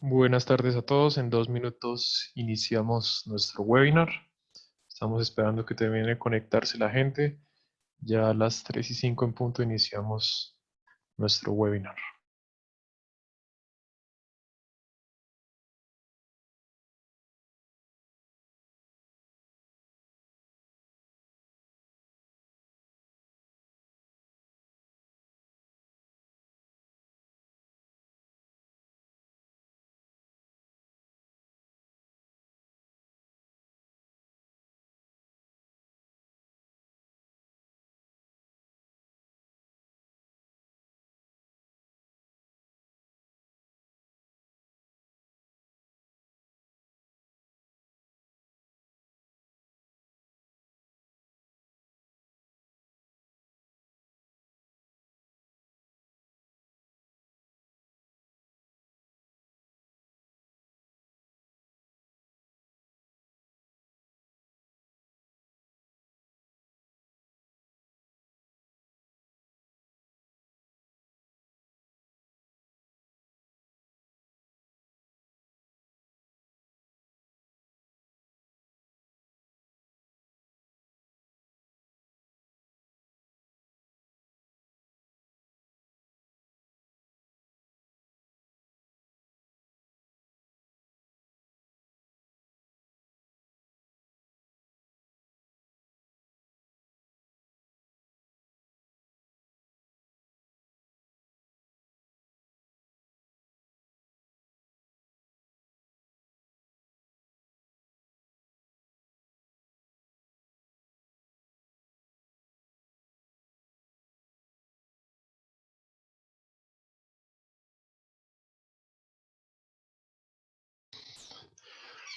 Buenas tardes a todos. En 2 minutos iniciamos nuestro webinar. Estamos esperando que termine de conectarse la gente. Ya a las 3:05 en punto iniciamos nuestro webinar.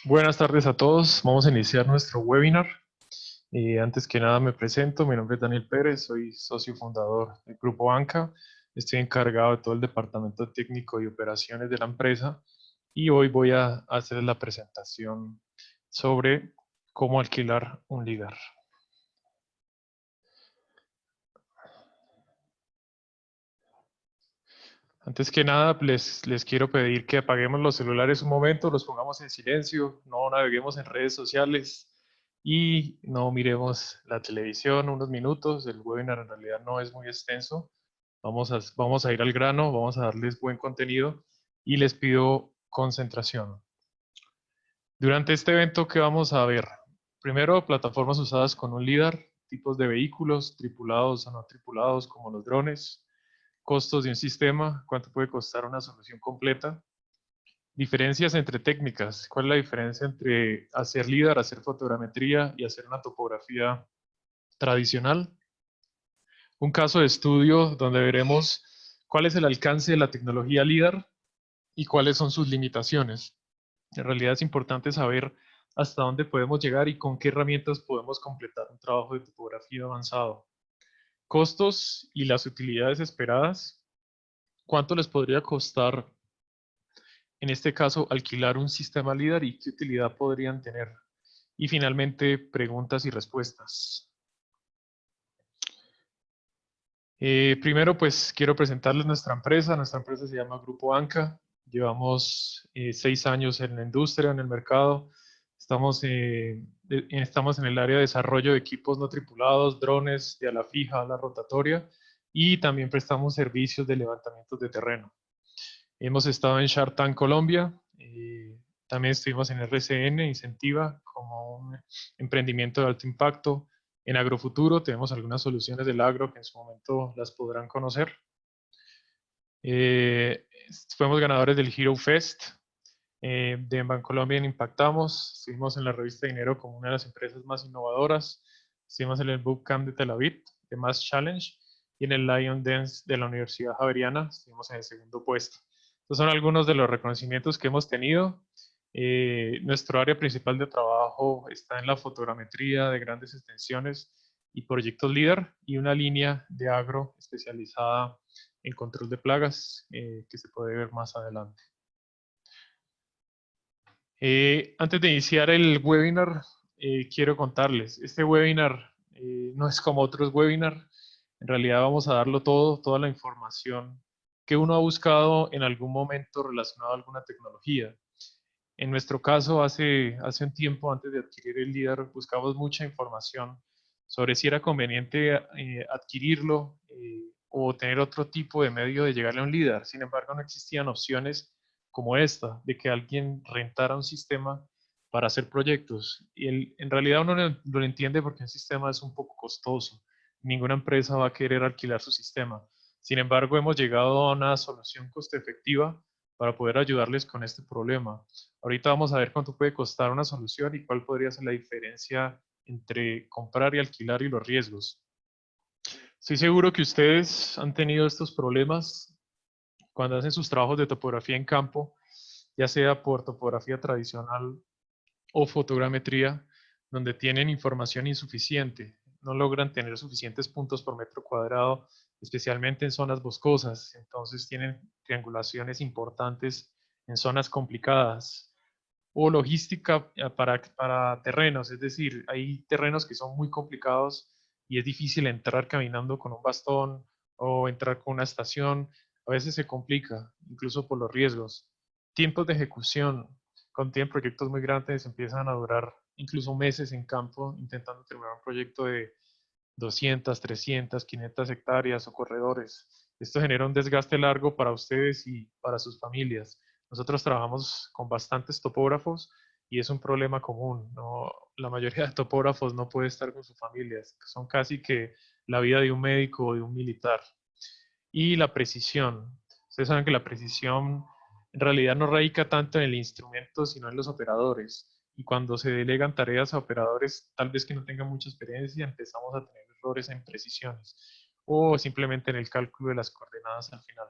Buenas tardes a todos. Vamos a iniciar nuestro webinar. Antes que nada me presento. Mi nombre es Daniel Pérez. Soy socio fundador del Grupo Anca. Estoy encargado de todo el departamento técnico y operaciones de la empresa. Y hoy voy a hacer la presentación sobre cómo alquilar un líder. Antes que nada, les quiero pedir que apaguemos los celulares un momento, los pongamos en silencio, no naveguemos en redes sociales y no miremos la televisión unos minutos. El webinar en realidad no es muy extenso. Vamos a ir al grano, vamos a darles buen contenido y les pido concentración. Durante este evento, ¿qué vamos a ver? Primero, plataformas usadas con un LiDAR, tipos de vehículos, tripulados o no tripulados, como los drones, costos de un sistema, cuánto puede costar una solución completa, diferencias entre técnicas, cuál es la diferencia entre hacer LiDAR, hacer fotogrametría y hacer una topografía tradicional, un caso de estudio donde veremos cuál es el alcance de la tecnología LiDAR y cuáles son sus limitaciones. En realidad es importante saber hasta dónde podemos llegar y con qué herramientas podemos completar un trabajo de topografía avanzado. Costos y las utilidades esperadas. ¿Cuánto les podría costar, en este caso, alquilar un sistema LiDAR y qué utilidad podrían tener? Y finalmente, preguntas y respuestas. Primero, pues quiero presentarles nuestra empresa. Nuestra empresa se llama Grupo Anca. Llevamos 6 años en la industria, en el mercado. Estamos en el área de desarrollo de equipos no tripulados, drones de ala fija, ala rotatoria y también prestamos servicios de levantamientos de terreno. Hemos estado en Shark Tank Colombia, también estuvimos en RCN, Incentiva, como un emprendimiento de alto impacto. En Agrofuturo tenemos algunas soluciones del agro que en su momento las podrán conocer. Fuimos ganadores del Hero Fest, de Bancolombia Impactamos, estuvimos en la revista Dinero como una de las empresas más innovadoras, estuvimos en el Bootcamp de Tel Aviv, de Mass Challenge, y en el Lion Dance de la Universidad Javeriana, estuvimos en el segundo puesto. Estos son algunos de los reconocimientos que hemos tenido. Nuestro área principal de trabajo está en la fotogrametría de grandes extensiones y proyectos líder y una línea de agro especializada en control de plagas que se puede ver más adelante. Antes de iniciar el webinar, quiero contarles, este webinar no es como otros webinars, en realidad vamos a darlo todo, toda la información que uno ha buscado en algún momento relacionado a alguna tecnología. En nuestro caso, hace un tiempo antes de adquirir el LIDAR, buscamos mucha información sobre si era conveniente adquirirlo o tener otro tipo de medio de llegarle a un LIDAR. Sin embargo, no existían opciones como esta, de que alguien rentara un sistema para hacer proyectos. Y en realidad uno lo entiende porque un sistema es un poco costoso. Ninguna empresa va a querer alquilar su sistema. Sin embargo, hemos llegado a una solución coste efectiva para poder ayudarles con este problema. Ahorita vamos a ver cuánto puede costar una solución y cuál podría ser la diferencia entre comprar y alquilar y los riesgos. Estoy seguro que ustedes han tenido estos problemas cuando hacen sus trabajos de topografía en campo, ya sea por topografía tradicional o fotogrametría, donde tienen información insuficiente, no logran tener suficientes puntos por metro cuadrado, especialmente en zonas boscosas, entonces tienen triangulaciones importantes en zonas complicadas. O logística para terrenos, es decir, hay terrenos que son muy complicados y es difícil entrar caminando con un bastón o entrar con una estación, a veces se complica, incluso por los riesgos. Tiempos de ejecución, cuando tienen proyectos muy grandes, empiezan a durar incluso meses en campo intentando terminar un proyecto de 200, 300, 500 hectáreas o corredores. Esto genera un desgaste largo para ustedes y para sus familias. Nosotros trabajamos con bastantes topógrafos y es un problema común. ¿No? La mayoría de topógrafos no puede estar con sus familias. Son casi que la vida de un médico o de un militar. Y la precisión. Ustedes saben que la precisión en realidad no radica tanto en el instrumento, sino en los operadores. Y cuando se delegan tareas a operadores, tal vez que no tengan mucha experiencia, empezamos a tener errores en precisiones o simplemente en el cálculo de las coordenadas al final.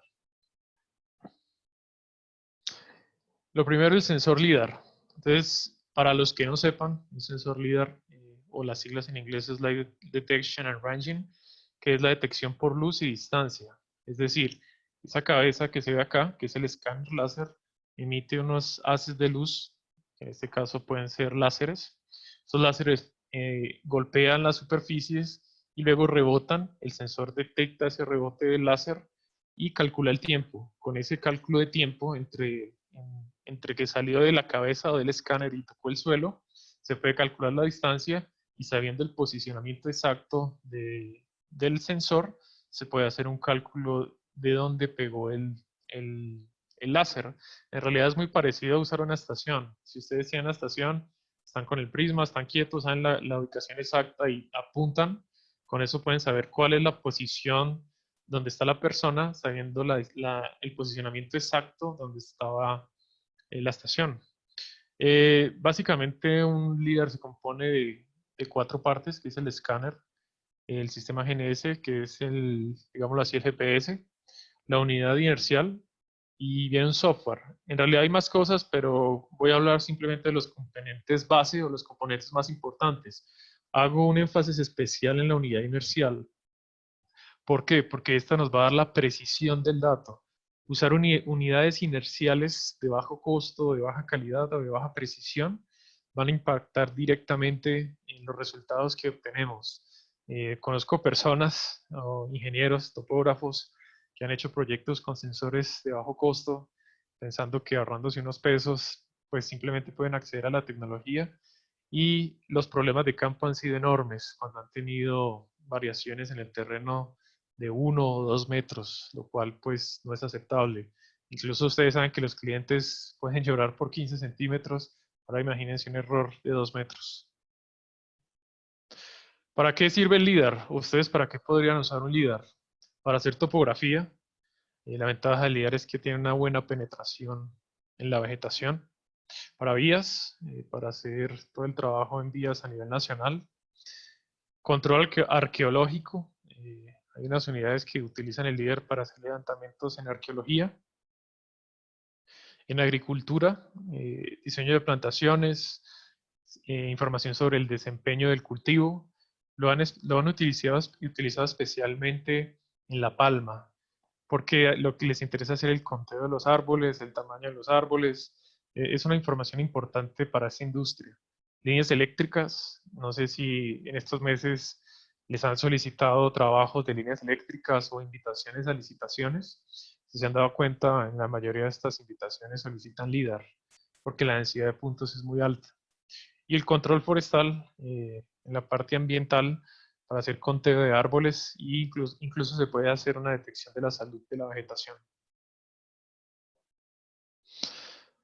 Lo primero, el sensor LIDAR. Entonces, para los que no sepan, un sensor LIDAR, o las siglas en inglés es Light Detection and Ranging, que es la detección por luz y distancia. Es decir, esa cabeza que se ve acá, que es el escáner láser, emite unos haces de luz, que en este caso pueden ser láseres. Esos láseres golpean las superficies y luego rebotan. El sensor detecta ese rebote del láser y calcula el tiempo. Con ese cálculo de tiempo entre que salió de la cabeza o del escáner y tocó el suelo, se puede calcular la distancia y sabiendo el posicionamiento exacto del sensor, se puede hacer un cálculo de dónde pegó el láser. En realidad es muy parecido a usar una estación. Si ustedes tienen una estación, están con el prisma, están quietos, saben la ubicación exacta y apuntan, con eso pueden saber cuál es la posición donde está la persona, sabiendo el posicionamiento exacto donde estaba la estación. Básicamente un LIDAR se compone de cuatro partes, que es el escáner, el sistema GNS, que es digámoslo así, el GPS, la unidad inercial y viene un software. En realidad hay más cosas, pero voy a hablar simplemente de los componentes base o los componentes más importantes. Hago un énfasis especial en la unidad inercial. ¿Por qué? Porque esta nos va a dar la precisión del dato. Usar unidades inerciales de bajo costo, de baja calidad o de baja precisión van a impactar directamente en los resultados que obtenemos. Conozco personas o ingenieros, topógrafos que han hecho proyectos con sensores de bajo costo, pensando que ahorrándose unos pesos, pues simplemente pueden acceder a la tecnología y los problemas de campo han sido enormes cuando han tenido variaciones en el terreno de 1 o 2 metros, lo cual pues no es aceptable. Incluso ustedes saben que los clientes pueden llorar por 15 centímetros, ahora imagínense un error de 2 metros. ¿Para qué sirve el LIDAR? ¿Ustedes para qué podrían usar un LIDAR? Para hacer topografía. La ventaja del LIDAR es que tiene una buena penetración en la vegetación. Para vías, para hacer todo el trabajo en vías a nivel nacional. Control arqueológico. Hay unas unidades que utilizan el LIDAR para hacer levantamientos en arqueología. En agricultura, diseño de plantaciones, información sobre el desempeño del cultivo. Lo han utilizado especialmente en La Palma, porque lo que les interesa es el conteo de los árboles, el tamaño de los árboles. Es una información importante para esa industria. Líneas eléctricas, no sé si en estos meses les han solicitado trabajos de líneas eléctricas o invitaciones a licitaciones. Si se han dado cuenta, en la mayoría de estas invitaciones solicitan LIDAR, porque la densidad de puntos es muy alta. Y el control forestal, en la parte ambiental, para hacer conteo de árboles e incluso se puede hacer una detección de la salud de la vegetación.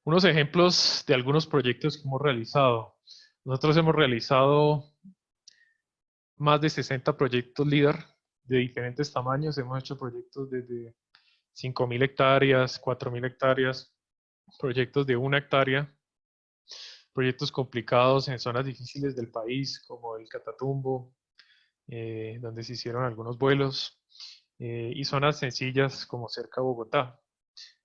Unos ejemplos de algunos proyectos que hemos realizado. Nosotros hemos realizado más de 60 proyectos LIDAR de diferentes tamaños. Hemos hecho proyectos desde 5.000 hectáreas, 4.000 hectáreas, proyectos de 1 hectárea, proyectos complicados en zonas difíciles del país, como el Catatumbo, donde se hicieron algunos vuelos, y zonas sencillas como cerca de Bogotá.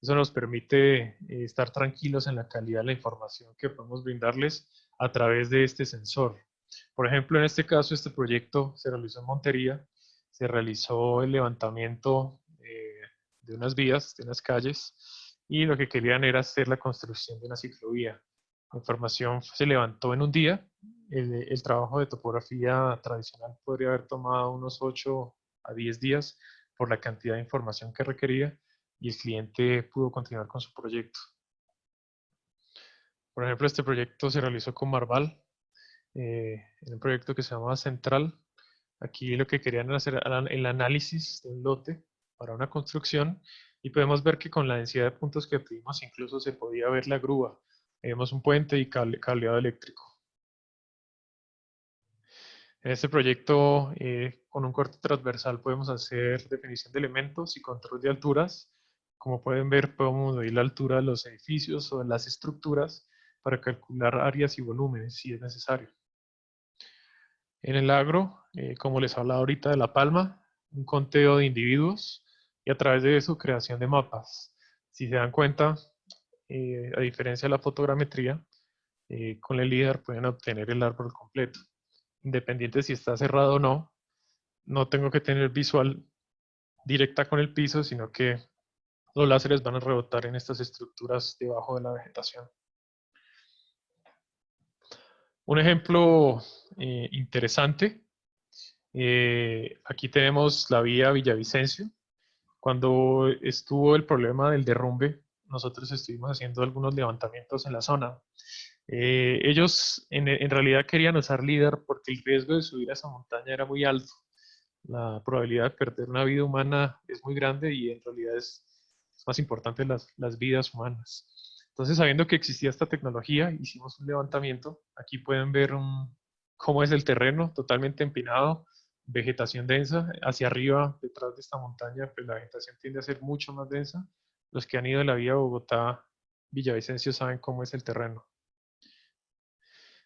Eso nos permite estar tranquilos en la calidad de la información que podemos brindarles a través de este sensor. Por ejemplo, en este caso, este proyecto se realizó en Montería, se realizó el levantamiento de unas vías, de unas calles, y lo que querían era hacer la construcción de una ciclovía. La información se levantó en un día. El trabajo de topografía tradicional podría haber tomado unos 8 a 10 días por la cantidad de información que requería, y el cliente pudo continuar con su proyecto. Por ejemplo, este proyecto se realizó con Marval, en un proyecto que se llamaba Central. Aquí lo que querían era hacer el análisis de un lote para una construcción, y podemos ver que con la densidad de puntos que tuvimos incluso se podía ver la grúa. Vemos un puente y cableado eléctrico. En este proyecto, con un corte transversal, podemos hacer definición de elementos y control de alturas. Como pueden ver, podemos medir la altura de los edificios o de las estructuras para calcular áreas y volúmenes si es necesario. En el agro, como les hablaba ahorita de La Palma, un conteo de individuos y a través de eso creación de mapas. Si se dan cuenta, a diferencia de la fotogrametría, con el LIDAR pueden obtener el árbol completo. Independiente si está cerrado o no, no tengo que tener visual directa con el piso, sino que los láseres van a rebotar en estas estructuras debajo de la vegetación. Un ejemplo interesante, aquí tenemos la vía Villavicencio. Cuando estuvo el problema del derrumbe, nosotros estuvimos haciendo algunos levantamientos en la zona. Ellos en realidad querían usar LIDAR porque el riesgo de subir a esa montaña era muy alto. La probabilidad de perder una vida humana es muy grande, y en realidad es más importante las vidas humanas. Entonces, sabiendo que existía esta tecnología, hicimos un levantamiento. Aquí pueden ver cómo es el terreno, totalmente empinado, vegetación densa. Hacia arriba, detrás de esta montaña, pues la vegetación tiende a ser mucho más densa. Los que han ido a la vía Bogotá-Villavicencio saben cómo es el terreno.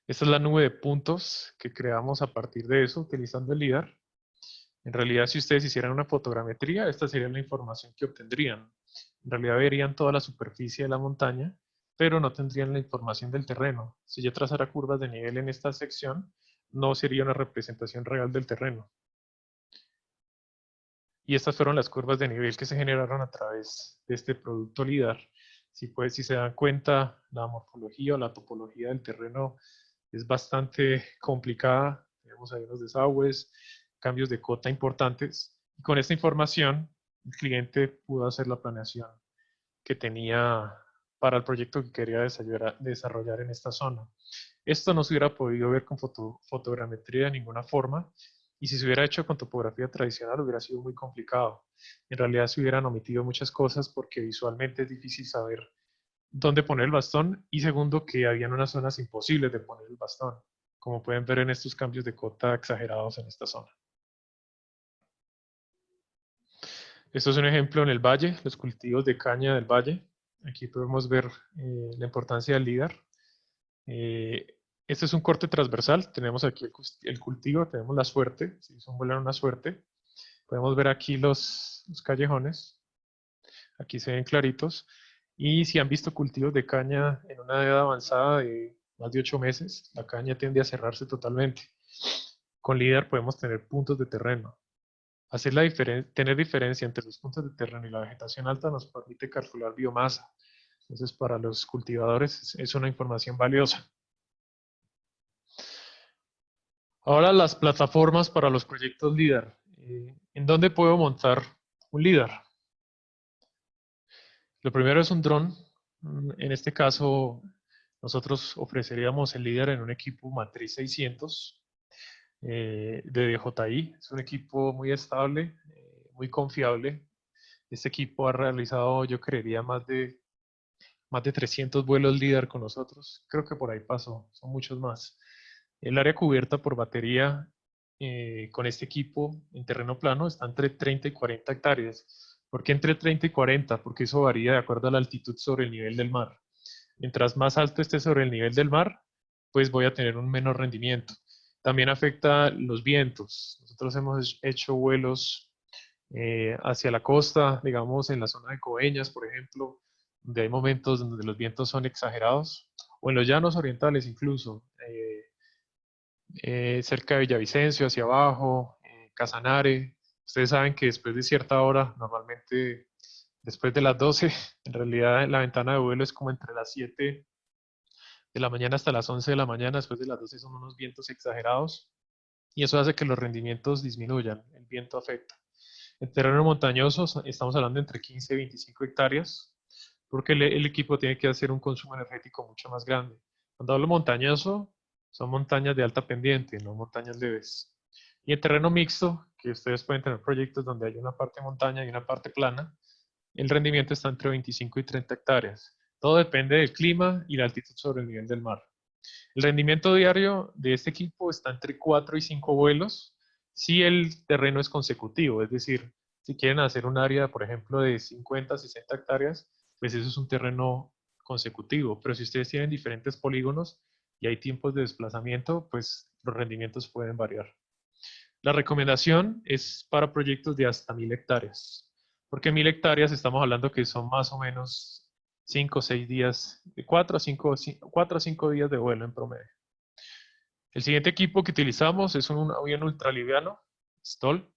Esta es la nube de puntos que creamos a partir de eso, utilizando el LIDAR. En realidad, si ustedes hicieran una fotogrametría, esta sería la información que obtendrían. En realidad verían toda la superficie de la montaña, pero no tendrían la información del terreno. Si yo trazara curvas de nivel en esta sección, no sería una representación real del terreno. Y estas fueron las curvas de nivel que se generaron a través de este producto LIDAR. Si se dan cuenta, la morfología o la topología del terreno es bastante complicada. Tenemos ahí unos desagües, cambios de cota importantes. Y con esta información, el cliente pudo hacer la planeación que tenía para el proyecto que quería desarrollar en esta zona. Esto no se hubiera podido ver con fotogrametría de ninguna forma, y si se hubiera hecho con topografía tradicional hubiera sido muy complicado. En realidad se hubieran omitido muchas cosas porque visualmente es difícil saber dónde poner el bastón, y segundo, que habían unas zonas imposibles de poner el bastón, como pueden ver en estos cambios de cota exagerados en esta zona. Esto es un ejemplo en el valle, los cultivos de caña del valle. Aquí podemos ver la importancia del LIDAR. Este es un corte transversal, tenemos aquí el cultivo, tenemos la suerte, si son una suerte. Podemos ver aquí los callejones, aquí se ven claritos. Y si han visto cultivos de caña en una edad avanzada de más de 8 meses, la caña tiende a cerrarse totalmente. Con LIDAR podemos tener puntos de terreno. Tener diferencia entre los puntos de terreno y la vegetación alta nos permite calcular biomasa. Entonces, para los cultivadores es una información valiosa. Ahora, las plataformas para los proyectos LIDAR. ¿En dónde puedo montar un LIDAR? Lo primero es un dron. En este caso, nosotros ofreceríamos el líder en un equipo Matriz 600 de DJI. Es un equipo muy estable, muy confiable. Este equipo ha realizado, yo creería, más de 300 vuelos líder con nosotros. Creo que por ahí pasó, son muchos más. El área cubierta por batería con este equipo en terreno plano está entre 30 y 40 hectáreas. ¿Por qué entre 30 y 40? Porque eso varía de acuerdo a la altitud sobre el nivel del mar. Mientras más alto esté sobre el nivel del mar, pues voy a tener un menor rendimiento. También afecta los vientos. Nosotros hemos hecho vuelos hacia la costa, digamos en la zona de Coveñas, por ejemplo, donde hay momentos donde los vientos son exagerados, o en los llanos orientales incluso, cerca de Villavicencio, hacia abajo, Casanare. Ustedes saben que después de cierta hora, normalmente después de las 12, en realidad la ventana de vuelo es como entre las 7 de la mañana hasta las 11 de la mañana, después de las 12 son unos vientos exagerados y eso hace que los rendimientos disminuyan, el viento afecta. En terreno montañoso estamos hablando entre 15 y 25 hectáreas, porque el equipo tiene que hacer un consumo energético mucho más grande. Cuando hablo montañoso, son montañas de alta pendiente, no montañas leves. Y en terreno mixto, que ustedes pueden tener proyectos donde hay una parte montaña y una parte plana, el rendimiento está entre 25 y 30 hectáreas. Todo depende del clima y la altitud sobre el nivel del mar. El rendimiento diario de este equipo está entre 4 y 5 vuelos si el terreno es consecutivo, es decir, si quieren hacer un área, por ejemplo, de 50 a 60 hectáreas, pues eso es un terreno consecutivo, pero si ustedes tienen diferentes polígonos y hay tiempos de desplazamiento, pues los rendimientos pueden variar. La recomendación es para proyectos de hasta 1000 hectáreas, porque 1000 hectáreas estamos hablando que son más o menos 5 o 6 días, de 4 a 5, 4 a 5 días de vuelo en promedio. El siguiente equipo que utilizamos es un avión ultraliviano, STOL.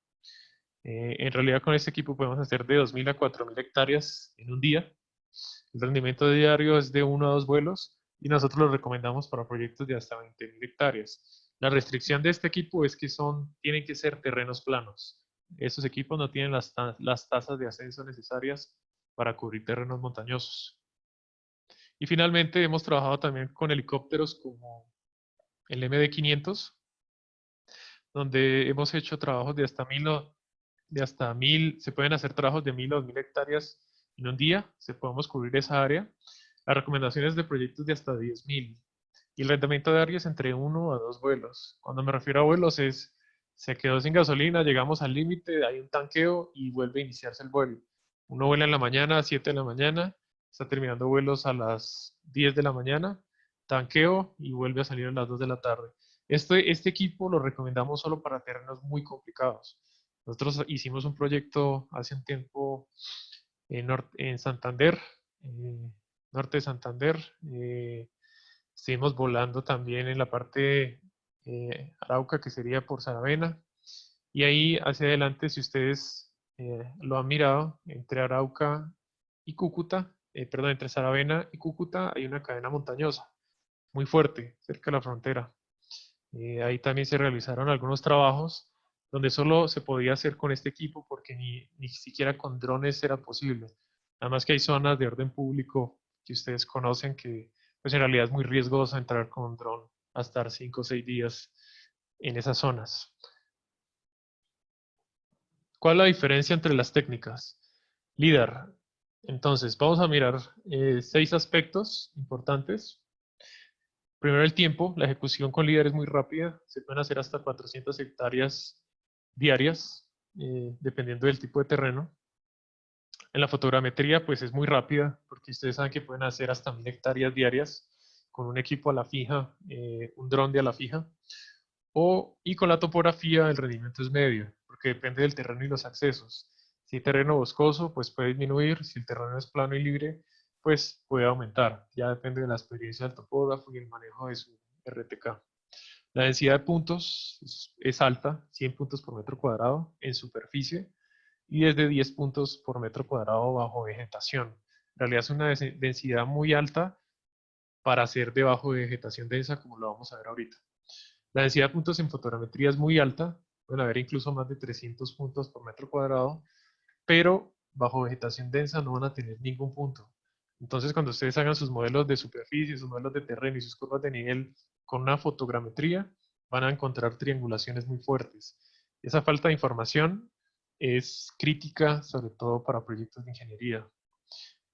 En realidad con este equipo podemos hacer de 2000 a 4000 hectáreas en un día. El rendimiento diario es de 1 a 2 vuelos y nosotros lo recomendamos para proyectos de hasta 20.000 hectáreas. La restricción de este equipo es que tienen que ser terrenos planos. Estos equipos no tienen las tasas de ascenso necesarias para cubrir terrenos montañosos. Y finalmente hemos trabajado también con helicópteros como el MD-500, donde hemos hecho trabajos de hasta 1000, se pueden hacer trabajos de 1000 o 2000 hectáreas en un día, se podemos cubrir esa área. Las recomendaciones de proyectos de hasta 10.000 y el rendimiento de áreas entre 1 a 2 vuelos. Cuando me refiero a vuelos es, se quedó sin gasolina, llegamos al límite, hay un tanqueo y vuelve a iniciarse el vuelo. Uno vuela en la mañana a 7 de la mañana, está terminando vuelos a las 10 de la mañana, tanqueo y vuelve a salir a las 2 de la tarde. Este equipo lo recomendamos solo para terrenos muy complicados. Nosotros hicimos un proyecto hace un tiempo en Santander, norte de Santander. Estuvimos volando también en la parte Arauca, que sería por Saravena. Y ahí hacia adelante, si ustedes lo han mirado, entre Arauca y Cúcuta, perdón, entre Saravena y Cúcuta hay una cadena montañosa muy fuerte, cerca de la frontera. Ahí también se realizaron algunos trabajos donde solo se podía hacer con este equipo porque ni siquiera con drones era posible. Además que hay zonas de orden público que ustedes conocen que pues en realidad es muy riesgoso entrar con un dron a estar 5 o 6 días en esas zonas. ¿Cuál es la diferencia entre las técnicas? LIDAR. Entonces, vamos a mirar 6 aspectos importantes. Primero el tiempo, la ejecución con líder es muy rápida, se pueden hacer hasta 400 hectáreas diarias, dependiendo del tipo de terreno. En la fotogrametría, pues es muy rápida, porque ustedes saben que pueden hacer hasta 1000 hectáreas diarias con un equipo a la fija, un dron de a la fija. Y con la topografía el rendimiento es medio, porque depende del terreno y los accesos. Si hay terreno boscoso, pues puede disminuir. Si el terreno es plano y libre, pues puede aumentar. Ya depende de la experiencia del topógrafo y el manejo de su RTK. La densidad de puntos es alta, 100 puntos por metro cuadrado en superficie y desde 10 puntos por metro cuadrado bajo vegetación. En realidad es una densidad muy alta para ser debajo de vegetación densa, como lo vamos a ver ahorita. La densidad de puntos en fotogrametría es muy alta, pueden haber incluso más de 300 puntos por metro cuadrado, pero bajo vegetación densa no van a tener ningún punto. Entonces, cuando ustedes hagan sus modelos de superficie, sus modelos de terreno y sus curvas de nivel con una fotogrametría, van a encontrar triangulaciones muy fuertes. Esa falta de información es crítica, sobre todo para proyectos de ingeniería.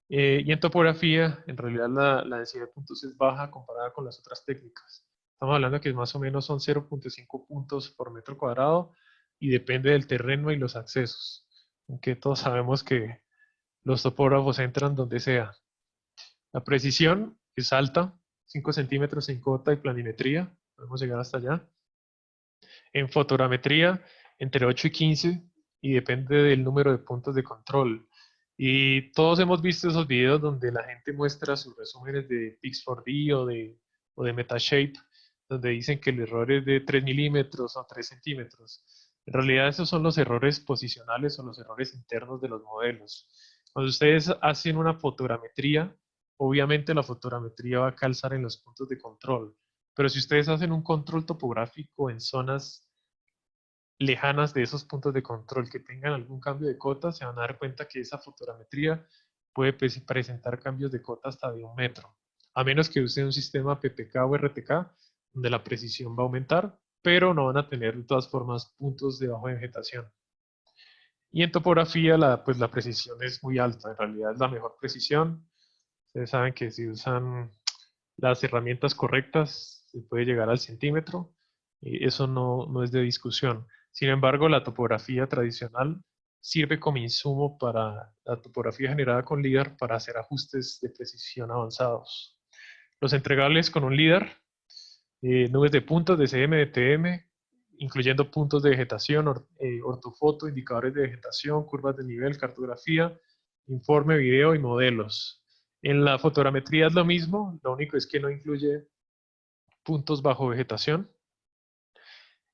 Y en topografía, en realidad la densidad de puntos es baja comparada con las otras técnicas. Estamos hablando que más o menos son 0.5 puntos por metro cuadrado y depende del terreno y los accesos. Aunque todos sabemos que los topógrafos entran donde sea. La precisión es alta, 5 centímetros en cota y planimetría, podemos llegar hasta allá. En fotogrametría, entre 8 y 15, y depende del número de puntos de control. Y todos hemos visto esos videos donde la gente muestra sus resúmenes de Pix4D o de Metashape, donde dicen que el error es de 3 milímetros o 3 centímetros. En realidad esos son los errores posicionales o los errores internos de los modelos. Cuando ustedes hacen una fotogrametría, obviamente la fotogrametría va a calzar en los puntos de control. Pero si ustedes hacen un control topográfico en zonas lejanas de esos puntos de control que tengan algún cambio de cota, se van a dar cuenta que esa fotogrametría puede presentar cambios de cota hasta de 1 metro, a menos que usen un sistema PPK o RTK, donde la precisión va a aumentar, pero no van a tener de todas formas puntos debajo de vegetación. Y en topografía pues la precisión es muy alta, en realidad es la mejor precisión. Ustedes saben que si usan las herramientas correctas se puede llegar al centímetro, y eso no es de discusión. Sin embargo, la topografía tradicional sirve como insumo para la topografía generada con LIDAR para hacer ajustes de precisión avanzados. Los entregables con un LIDAR, nubes de puntos de CM, de TM, incluyendo puntos de vegetación, ortofoto, indicadores de vegetación, curvas de nivel, cartografía, informe, video y modelos. En la fotogrametría es lo mismo, lo único es que no incluye puntos bajo vegetación.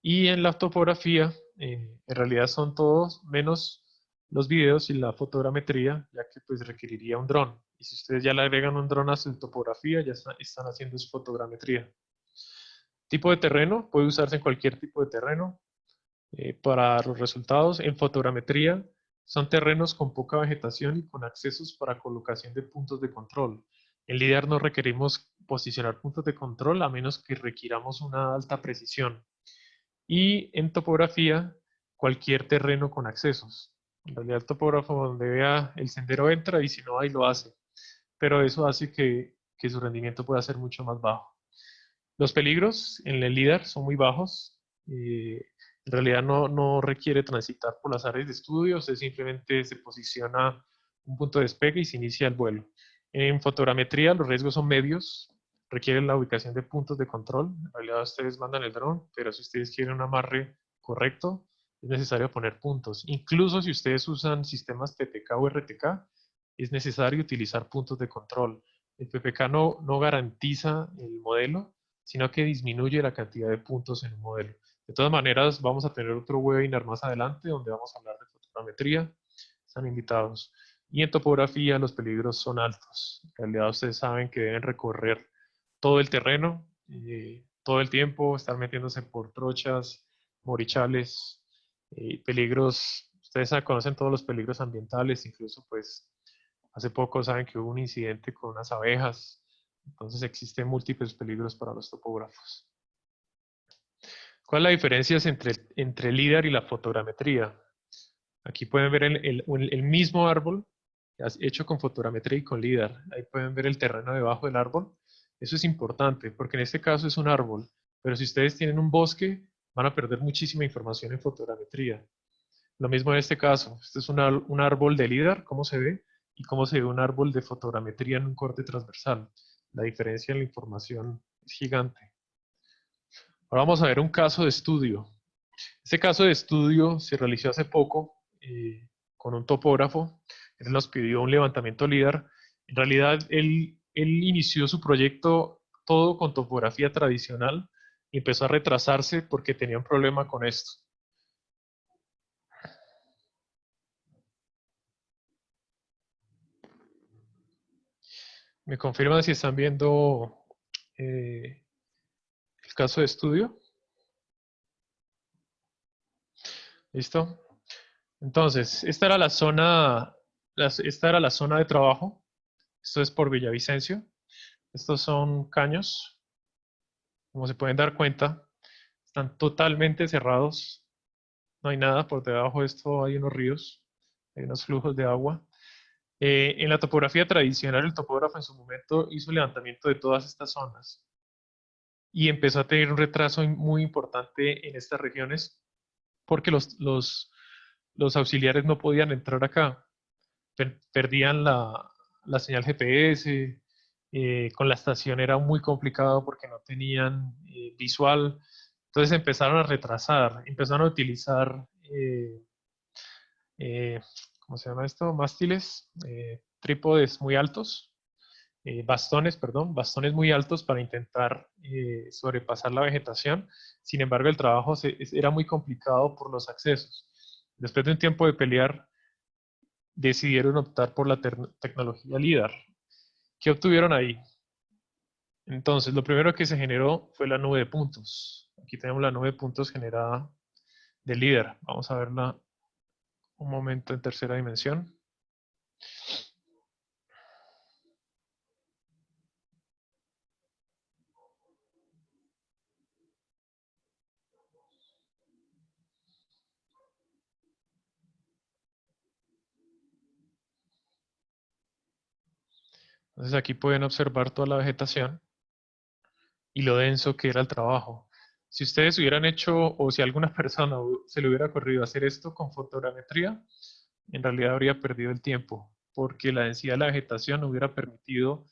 Y en la topografía, en realidad son todos menos los videos y la fotogrametría, ya que pues requeriría un dron. Y si ustedes ya le agregan un dron a su topografía, ya están haciendo su fotogrametría. Tipo de terreno, puede usarse en cualquier tipo de terreno. Para los resultados, en fotogrametría, son terrenos con poca vegetación y con accesos para colocación de puntos de control. En LIDAR no requerimos posicionar puntos de control a menos que requiramos una alta precisión. Y en topografía, cualquier terreno con accesos. En realidad el topógrafo donde vea el sendero entra y si no ahí lo hace. Pero eso hace que su rendimiento pueda ser mucho más bajo. Los peligros en el LIDAR son muy bajos. En realidad no requiere transitar por las áreas de estudio, usted simplemente se posiciona un punto de despegue y se inicia el vuelo. En fotogrametría los riesgos son medios, requieren la ubicación de puntos de control. En realidad ustedes mandan el dron, pero si ustedes quieren un amarre correcto, es necesario poner puntos. Incluso si ustedes usan sistemas PPK o RTK, es necesario utilizar puntos de control. El PPK no garantiza el modelo, sino que disminuye la cantidad de puntos en un modelo. De todas maneras, vamos a tener otro webinar más adelante donde vamos a hablar de fotogrametría. Están invitados. Y en topografía los peligros son altos. En realidad ustedes saben que deben recorrer todo el terreno, todo el tiempo, estar metiéndose por trochas, morichales, peligros. Ustedes conocen todos los peligros ambientales, incluso pues hace poco saben que hubo un incidente con unas abejas. Entonces existen múltiples peligros para los topógrafos. ¿Cuál es la diferencia entre el LIDAR y la fotogrametría? Aquí pueden ver el mismo árbol hecho con fotogrametría y con LIDAR. Ahí pueden ver el terreno debajo del árbol. Eso es importante porque en este caso es un árbol, pero si ustedes tienen un bosque van a perder muchísima información en fotogrametría. Lo mismo en este caso. Este es un árbol de LIDAR, cómo se ve, y cómo se ve un árbol de fotogrametría en un corte transversal. La diferencia en la información es gigante. Ahora vamos a ver un caso de estudio. Este caso de estudio se realizó hace poco con un topógrafo. Él nos pidió un levantamiento LIDAR. En realidad, él inició su proyecto todo con topografía tradicional y empezó a retrasarse porque tenía un problema con esto. ¿Me confirman si están viendo el caso de estudio? ¿Listo? Entonces, esta era la zona esta era la zona de trabajo. Esto es por Villavicencio. Estos son caños. Como se pueden dar cuenta, están totalmente cerrados. No hay nada por debajo de esto. Hay unos ríos, hay unos flujos de agua. En la topografía tradicional, el topógrafo en su momento hizo levantamiento de todas estas zonas y empezó a tener un retraso muy importante en estas regiones porque los auxiliares no podían entrar acá. Perdían la señal GPS, con la estación era muy complicado porque no tenían visual, entonces empezaron a retrasar, empezaron a utilizar, eh, ¿cómo se llama esto? Mástiles, trípodes muy altos, bastones, perdón, bastones muy altos para intentar sobrepasar la vegetación. Sin embargo, el trabajo era muy complicado por los accesos. Después de un tiempo de pelear, decidieron optar por la tecnología LIDAR. ¿Qué obtuvieron ahí? Entonces, lo primero que se generó fue la nube de puntos. Aquí tenemos la nube de puntos generada de LIDAR. Vamos a verla un momento en tercera dimensión. Entonces aquí pueden observar toda la vegetación y lo denso que era el trabajo. Si ustedes hubieran hecho, o si alguna persona se le hubiera ocurrido hacer esto con fotogrametría, en realidad habría perdido el tiempo, porque la densidad de la vegetación no hubiera permitido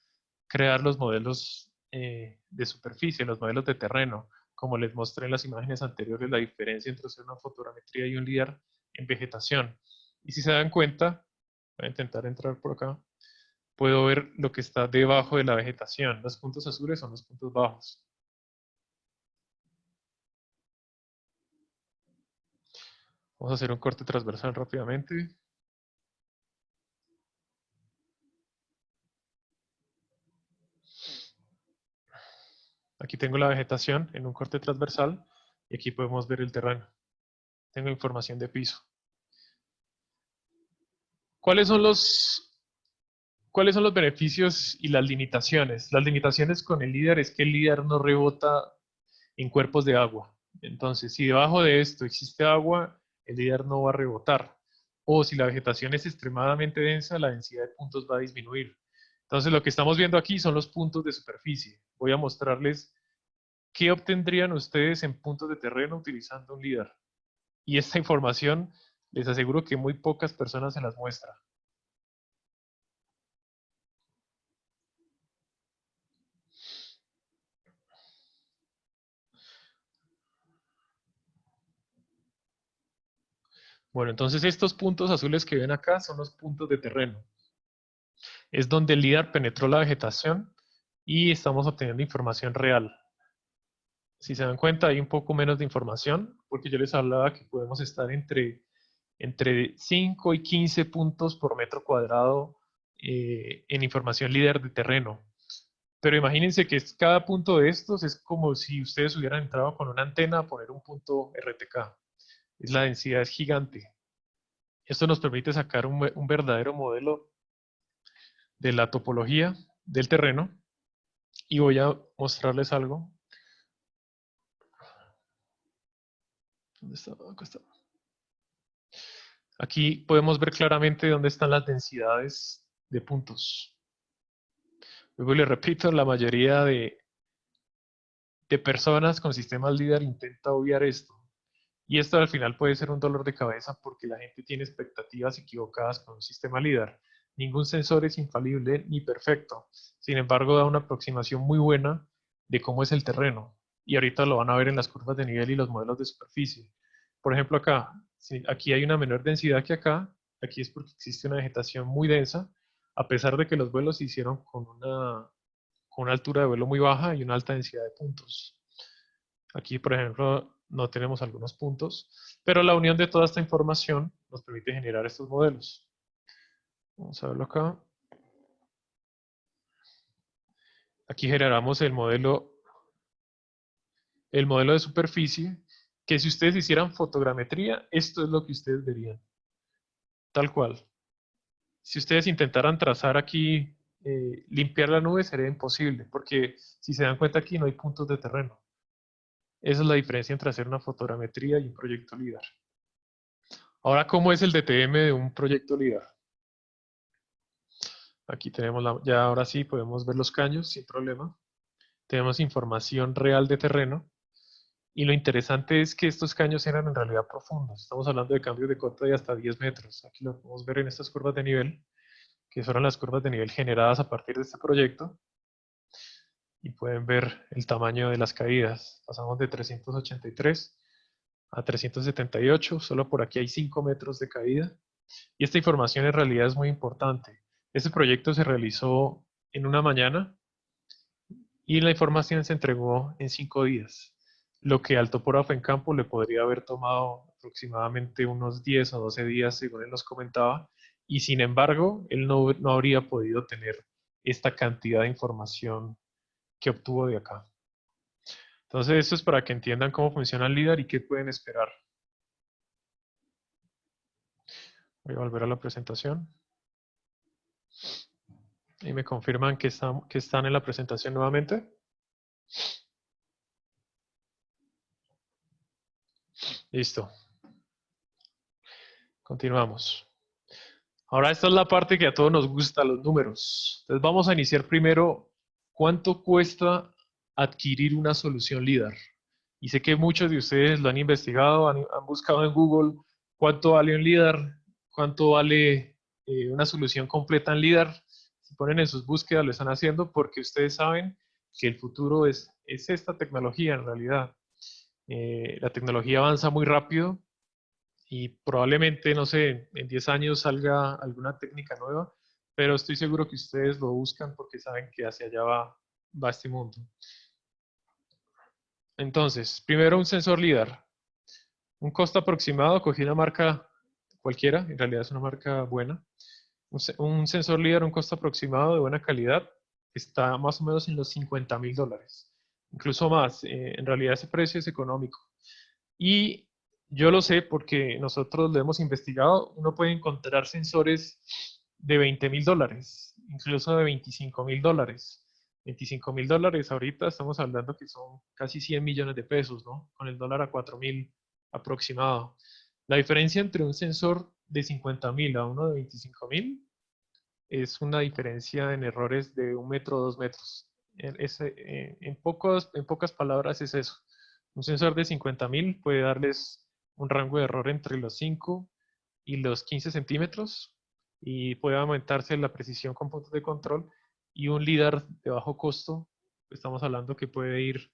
crear los modelos de superficie, los modelos de terreno, como les mostré en las imágenes anteriores, la diferencia entre hacer una fotogrametría y un LIDAR en vegetación. Y si se dan cuenta, voy a intentar entrar por acá, puedo ver lo que está debajo de la vegetación. Los puntos azules son los puntos bajos. Vamos a hacer un corte transversal rápidamente. Aquí tengo la vegetación en un corte transversal y aquí podemos ver el terreno. Tengo información de piso. ¿Cuáles son cuáles son los beneficios y las limitaciones? Las limitaciones con el LIDAR es que el LIDAR no rebota en cuerpos de agua. Entonces, si debajo de esto existe agua, el LIDAR no va a rebotar. O si la vegetación es extremadamente densa, la densidad de puntos va a disminuir. Entonces, lo que estamos viendo aquí son los puntos de superficie. Voy a mostrarles qué obtendrían ustedes en puntos de terreno utilizando un LIDAR. Y esta información, les aseguro que muy pocas personas se las muestra. Bueno, entonces estos puntos azules que ven acá son los puntos de terreno. Es donde el LIDAR penetró la vegetación y estamos obteniendo información real. Si se dan cuenta, hay un poco menos de información, porque yo les hablaba que podemos estar entre 5 y 15 puntos por metro cuadrado en información LIDAR de terreno. Pero imagínense que cada punto de estos es como si ustedes hubieran entrado con una antena a poner un punto RTK. La densidad es gigante. Esto nos permite sacar un verdadero modelo de la topología del terreno y voy a mostrarles algo. ¿Dónde está? Acá está. Aquí podemos ver claramente dónde están las densidades de puntos. Luego les repito, la mayoría de personas con sistemas LIDAR intenta obviar esto. Y esto al final puede ser un dolor de cabeza porque la gente tiene expectativas equivocadas con un sistema LIDAR. Ningún sensor es infalible ni perfecto. Sin embargo, da una aproximación muy buena de cómo es el terreno. Y ahorita lo van a ver en las curvas de nivel y los modelos de superficie. Por ejemplo, acá, si aquí hay una menor densidad que acá, aquí es porque existe una vegetación muy densa, a pesar de que los vuelos se hicieron con una altura de vuelo muy baja y una alta densidad de puntos. Aquí, por ejemplo, no tenemos algunos puntos, pero la unión de toda esta información nos permite generar estos modelos. Vamos a verlo acá. Aquí generamos el modelo de superficie, que si ustedes hicieran fotogrametría, esto es lo que ustedes verían. Tal cual. si ustedes intentaran trazar aquí, limpiar la nube sería imposible, porque si se dan cuenta aquí no hay puntos de terreno. Esa es la diferencia entre hacer una fotogrametría y un proyecto LIDAR. Ahora, ¿cómo es el DTM de un proyecto LIDAR? Aquí tenemos, ya ahora sí podemos ver los caños sin problema. Tenemos información real de terreno. Y lo interesante es que estos caños eran en realidad profundos. Estamos hablando de cambios de cota de hasta 10 metros. Aquí lo podemos ver en estas curvas de nivel, que fueron las curvas de nivel generadas a partir de este proyecto. Y pueden ver el tamaño de las caídas. Pasamos de 383 a 378. Solo por aquí hay 5 metros de caída. Y esta información en realidad es muy importante. Este proyecto se realizó en una mañana y la información se entregó en 5 días, lo que al topógrafo en campo le podría haber tomado aproximadamente unos 10 o 12 días, según él nos comentaba, y sin embargo, él no habría podido tener esta cantidad de información que obtuvo de acá. Entonces, esto es para que entiendan cómo funciona el LIDAR y qué pueden esperar. Voy a volver a la presentación. Y me confirman que están en la presentación nuevamente. Listo. Continuamos. Ahora esta es la parte que a todos nos gusta, los números. Entonces vamos a iniciar primero, ¿cuánto cuesta adquirir una solución LIDAR? Y sé que muchos de ustedes lo han investigado, han buscado en Google cuánto vale un LIDAR, cuánto vale una solución completa en LIDAR. Si ponen en sus búsquedas lo están haciendo porque ustedes saben que el futuro es esta tecnología en realidad. La tecnología avanza muy rápido y probablemente, no sé, en 10 años salga alguna técnica nueva, pero estoy seguro que ustedes lo buscan porque saben que hacia allá va este mundo. Entonces, primero un sensor LIDAR. Un costo aproximado, cogí una marca cualquiera, en realidad es una marca buena. Un sensor LIDAR, un costo aproximado de buena calidad, está más o menos en los $50,000. Incluso más, en realidad ese precio es económico. Y yo lo sé porque nosotros lo hemos investigado. Uno puede encontrar sensores de $20,000, incluso de $25,000. $25,000 ahorita estamos hablando que son casi 100 millones de pesos, ¿no? Con el dólar a 4,000 aproximado. La diferencia entre un sensor de 50,000 a uno de 25,000 es una diferencia en errores de 1 metro o 2 metros. En pocas palabras es eso. Un sensor de 50,000 puede darles un rango de error entre los 5 y los 15 centímetros y puede aumentarse la precisión con puntos de control. Y un LIDAR de bajo costo, estamos hablando que puede ir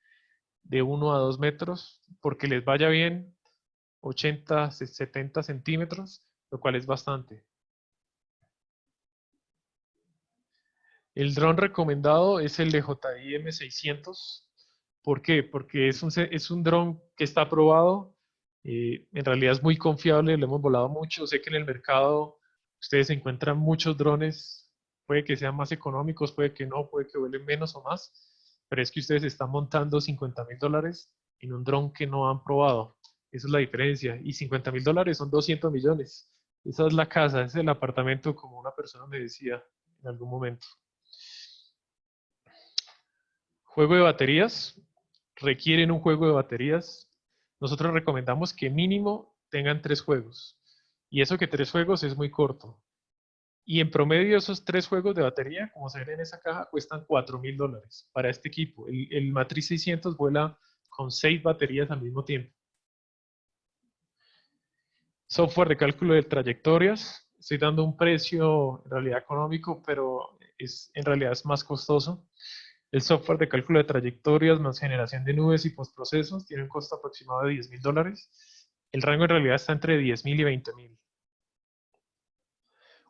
de 1 a 2 metros, porque les vaya bien, 80, 70 centímetros, lo cual es bastante. El dron recomendado es el DJI M600. ¿Por qué? Porque es un dron que está probado, en realidad es muy confiable, lo hemos volado mucho. Sé que en el mercado ustedes encuentran muchos drones, puede que sean más económicos, puede que no, puede que vuelen menos o más, pero es que ustedes están montando $50,000 en un dron que no han probado. Esa es la diferencia. Y $50,000 son 200 millones. Esa es la casa, ese es el apartamento, como una persona me decía en algún momento. Juego de baterías. Requieren un juego de baterías. Nosotros recomendamos que mínimo tengan 3 juegos. Y eso que 3 juegos es muy corto. Y en promedio esos 3 juegos de batería, como se ven en esa caja, cuestan $4,000 para este equipo. El Matriz 600 vuela con 6 baterías al mismo tiempo. Software de cálculo de trayectorias. Estoy dando un precio en realidad económico, pero en realidad es más costoso. El software de cálculo de trayectorias más generación de nubes y postprocesos tiene un costo aproximado de $10,000. El rango en realidad está entre 10,000 y 20,000.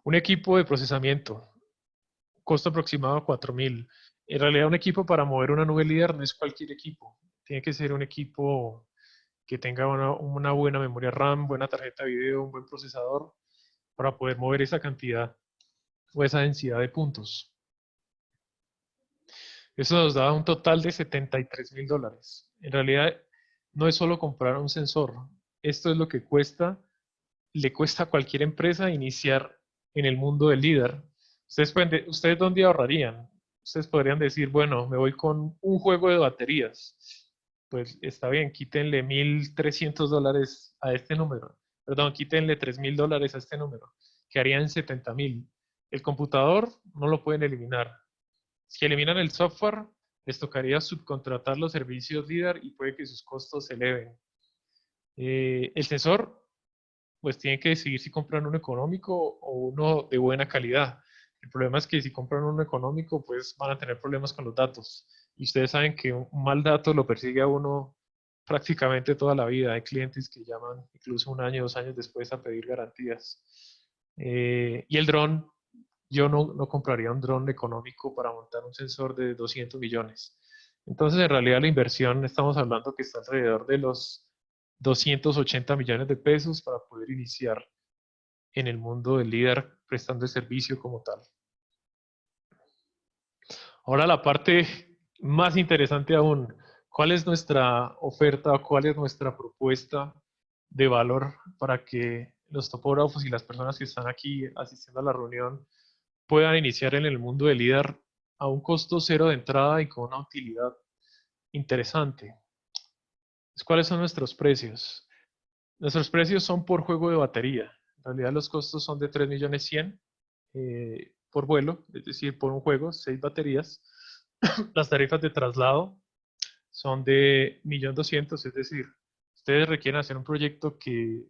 Un equipo de procesamiento, costo aproximado de 4,000. En realidad un equipo para mover una nube LIDAR no es cualquier equipo. Tiene que ser un equipo que tenga una buena memoria RAM, buena tarjeta de video, un buen procesador para poder mover esa cantidad o esa densidad de puntos. Eso nos da un total de $73,000. En realidad, no es solo comprar un sensor. Esto es lo que cuesta, le cuesta a cualquier empresa iniciar en el mundo del LiDAR. ¿Ustedes dónde ahorrarían? Ustedes podrían decir, bueno, me voy con un juego de baterías. Pues está bien, quítenle $1.300 a este número. Perdón, quítenle $3.000 a este número. Que harían 70.000. El computador no lo pueden eliminar. Si eliminan el software, les tocaría subcontratar los servicios LiDAR y puede que sus costos se eleven. El sensor, pues tienen que decidir si compran uno económico o uno de buena calidad. El problema es que si compran uno económico, pues van a tener problemas con los datos. Y ustedes saben que un mal dato lo persigue a uno prácticamente toda la vida. Hay clientes que llaman incluso 1 año, 2 años después a pedir garantías. Y el dron, yo no compraría un dron económico para montar un sensor de 200 millones. Entonces, en realidad, la inversión, estamos hablando que está alrededor de los 280 millones de pesos para poder iniciar en el mundo del LiDAR prestando el servicio como tal. Ahora la parte más interesante aún, ¿cuál es nuestra oferta o cuál es nuestra propuesta de valor para que los topógrafos y las personas que están aquí asistiendo a la reunión puedan iniciar en el mundo del LiDAR a un costo cero de entrada y con una utilidad interesante? ¿Cuáles son nuestros precios? Nuestros precios son por juego de batería. En realidad los costos son de 3.100.000 por vuelo, es decir, por un juego, 6 baterías. Las tarifas de traslado son de 1.200.000, es decir, ustedes requieren hacer un proyecto que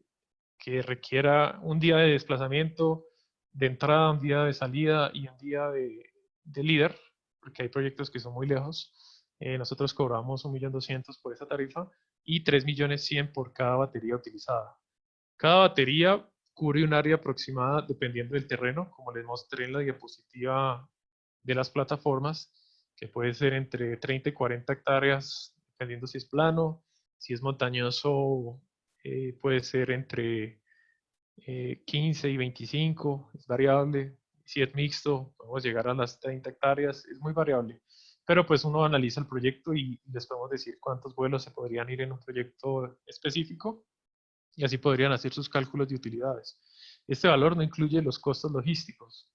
requiera un día de desplazamiento, de entrada, un día de salida y un día de líder, porque hay proyectos que son muy lejos. Nosotros cobramos 1.200.000 por esa tarifa y 3.100.000 por cada batería utilizada. Cada batería cubre un área aproximada dependiendo del terreno, como les mostré en la diapositiva de las plataformas, que puede ser entre 30 y 40 hectáreas, dependiendo si es plano, si es montañoso, puede ser entre 15 y 25, es variable. Si es mixto, podemos llegar a las 30 hectáreas, es muy variable. Pero pues uno analiza el proyecto y les podemos decir cuántos vuelos se podrían ir en un proyecto específico y así podrían hacer sus cálculos de utilidades. Este valor no incluye los costos logísticos.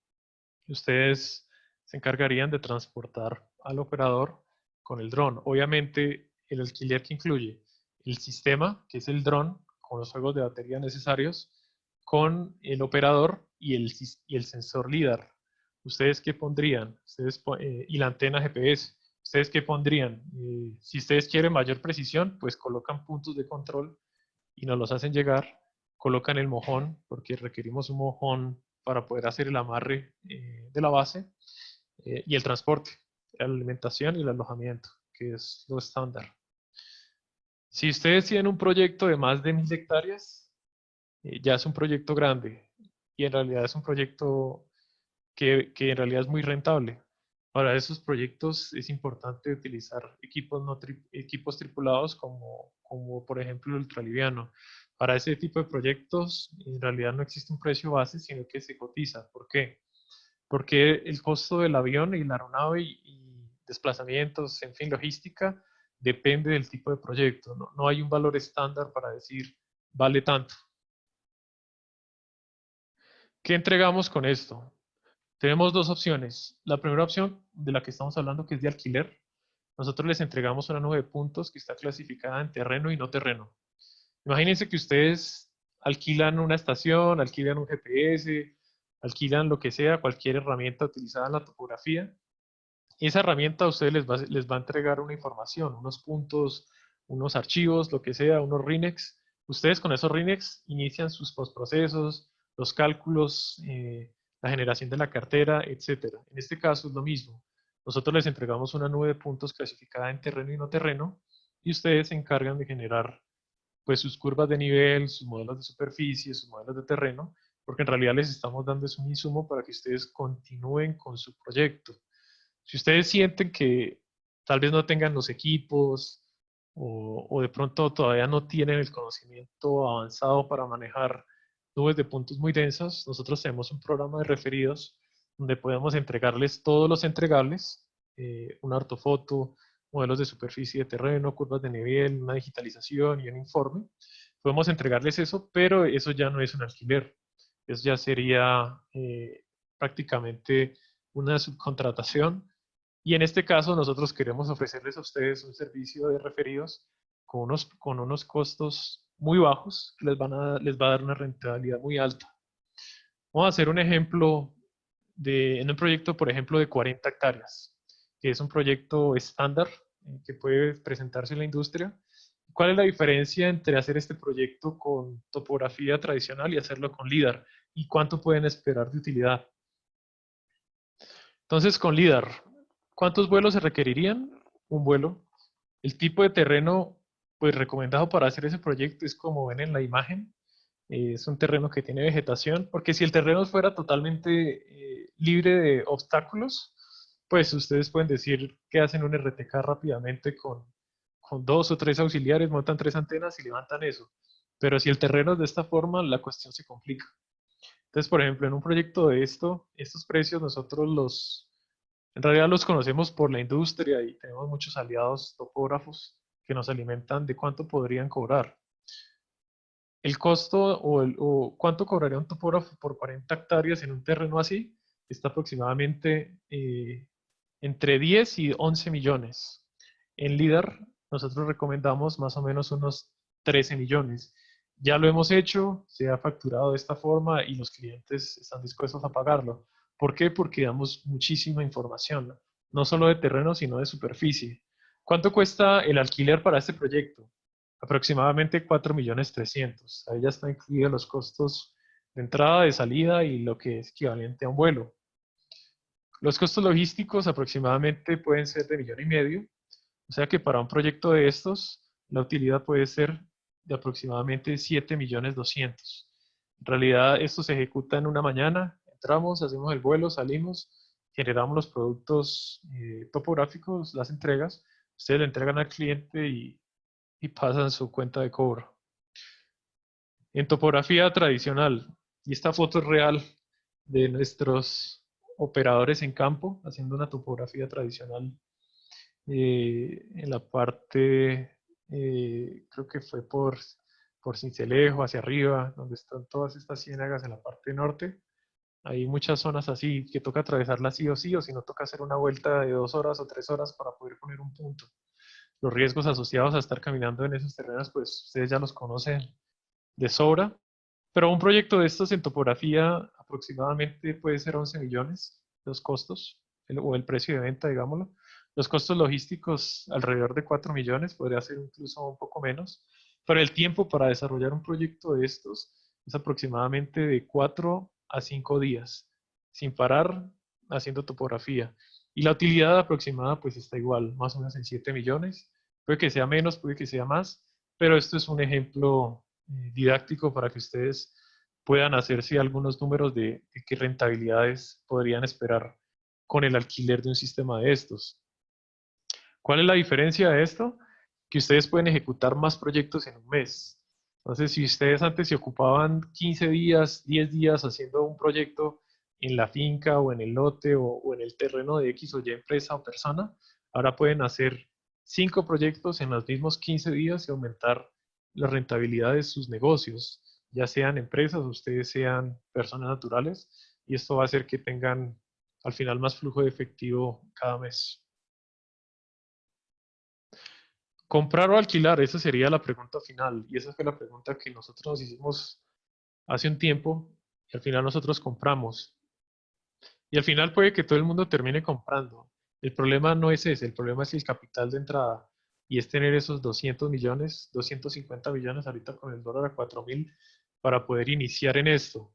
Ustedes se encargarían de transportar al operador con el dron. Obviamente, el alquiler que incluye el sistema, que es el dron, con los juegos de batería necesarios, con el operador y el sensor LiDAR. ¿Ustedes qué pondrían? Y la antena GPS. ¿Ustedes qué pondrían? Si ustedes quieren mayor precisión, pues colocan puntos de control y nos los hacen llegar, colocan el mojón, porque requerimos un mojón para poder hacer el amarre de la base, y el transporte, la alimentación y el alojamiento, que es lo estándar. Si ustedes tienen un proyecto de más de 1.000 hectáreas, ya es un proyecto grande y en realidad es un proyecto que en realidad es muy rentable. Para esos proyectos es importante utilizar equipos tripulados como por ejemplo el ultraliviano. Para ese tipo de proyectos en realidad no existe un precio base, sino que se cotiza. ¿Por qué? Porque el costo del avión y la aeronave y desplazamientos, en fin, logística, depende del tipo de proyecto. No hay un valor estándar para decir vale tanto. ¿Qué entregamos con esto? Tenemos dos opciones. La primera opción de la que estamos hablando, que es de alquiler, nosotros les entregamos una nube de puntos que está clasificada en terreno y no terreno. Imagínense que ustedes alquilan una estación, alquilan un GPS, alquilan lo que sea, cualquier herramienta utilizada en la topografía. Esa herramienta a ustedes les va a entregar una información, unos puntos, unos archivos, lo que sea, unos RINEX. Ustedes con esos RINEX inician sus postprocesos, los cálculos, la generación de la cartera, etcétera. En este caso es lo mismo. Nosotros les entregamos una nube de puntos clasificada en terreno y no terreno y ustedes se encargan de generar pues sus curvas de nivel, sus modelos de superficie, sus modelos de terreno, porque en realidad les estamos dando un insumo para que ustedes continúen con su proyecto. Si ustedes sienten que tal vez no tengan los equipos o de pronto todavía no tienen el conocimiento avanzado para manejar nubes de puntos muy densas, nosotros tenemos un programa de referidos donde podemos entregarles todos los entregables, una ortofoto, modelos de superficie de terreno, curvas de nivel, una digitalización y un informe. Podemos entregarles eso, pero eso ya no es un alquiler. Eso ya sería prácticamente una subcontratación. Y en este caso nosotros queremos ofrecerles a ustedes un servicio de referidos con unos costos muy bajos que les va a dar una rentabilidad muy alta. Vamos a hacer un ejemplo en un proyecto, por ejemplo, de 40 hectáreas, que es un proyecto estándar que puede presentarse en la industria. ¿Cuál es la diferencia entre hacer este proyecto con topografía tradicional y hacerlo con LIDAR? ¿Y cuánto pueden esperar de utilidad? Entonces, con LIDAR, ¿cuántos vuelos se requerirían? Un vuelo. El tipo de terreno, pues recomendado para hacer ese proyecto es como ven en la imagen. Es un terreno que tiene vegetación, porque si el terreno fuera totalmente libre de obstáculos, pues ustedes pueden decir que hacen un RTK rápidamente con 2 o 3 auxiliares, montan 3 antenas y levantan eso. Pero si el terreno es de esta forma, la cuestión se complica. Entonces, por ejemplo, en un proyecto de estos precios nosotros en realidad los conocemos por la industria y tenemos muchos aliados topógrafos que nos alimentan de cuánto podrían cobrar. El costo o cuánto cobraría un topógrafo por 40 hectáreas en un terreno así está aproximadamente entre 10 y 11 millones. En LIDAR nosotros recomendamos más o menos unos 13 millones. Ya lo hemos hecho, se ha facturado de esta forma y los clientes están dispuestos a pagarlo. ¿Por qué? Porque damos muchísima información, no solo de terreno, sino de superficie. ¿Cuánto cuesta el alquiler para este proyecto? Aproximadamente 4.300.000. Ahí ya están incluidos los costos de entrada, de salida y lo que es equivalente a un vuelo. Los costos logísticos aproximadamente pueden ser de 1.500.000. O sea que para un proyecto de estos, la utilidad puede ser de aproximadamente 7.200.000. En realidad, esto se ejecuta en una mañana. Entramos, hacemos el vuelo, salimos, generamos los productos topográficos, las entregas. Ustedes le entregan al cliente y pasan su cuenta de cobro. En topografía tradicional, y esta foto es real de nuestros operadores en campo haciendo una topografía tradicional en la parte, creo que fue por Cincelejo, hacia arriba, donde están todas estas ciénagas en la parte norte. Hay muchas zonas así que toca atravesarlas sí, o si no toca hacer una vuelta de 2 horas o 3 horas para poder poner un punto. Los riesgos asociados a estar caminando en esos terrenos, pues ustedes ya los conocen de sobra. Pero un proyecto de estos en topografía aproximadamente puede ser 11 millones los costos, o el precio de venta, digámoslo. Los costos logísticos alrededor de 4 millones, podría ser incluso un poco menos. Pero el tiempo para desarrollar un proyecto de estos es aproximadamente de 4 a 5 días, sin parar, haciendo topografía. Y la utilidad aproximada pues está igual, más o menos en 7 millones. Puede que sea menos, puede que sea más, pero esto es un ejemplo didáctico para que ustedes puedan hacerse algunos números de qué rentabilidades podrían esperar con el alquiler de un sistema de estos. ¿Cuál es la diferencia de esto? Que ustedes pueden ejecutar más proyectos en un mes. Entonces, si ustedes antes se ocupaban 15 días, 10 días haciendo un proyecto en la finca o en el lote o en el terreno de X o Y empresa o persona, ahora pueden hacer 5 proyectos en los mismos 15 días y aumentar la rentabilidad de sus negocios, ya sean empresas o ustedes sean personas naturales, y esto va a hacer que tengan al final más flujo de efectivo cada mes. Comprar o alquilar, esa sería la pregunta final. Y esa fue la pregunta que nosotros nos hicimos hace un tiempo. Y al final nosotros compramos. Y al final puede que todo el mundo termine comprando. El problema no es ese, el problema es el capital de entrada. Y es tener esos 200 millones, 250 millones ahorita con el dólar a 4.000 para poder iniciar en esto.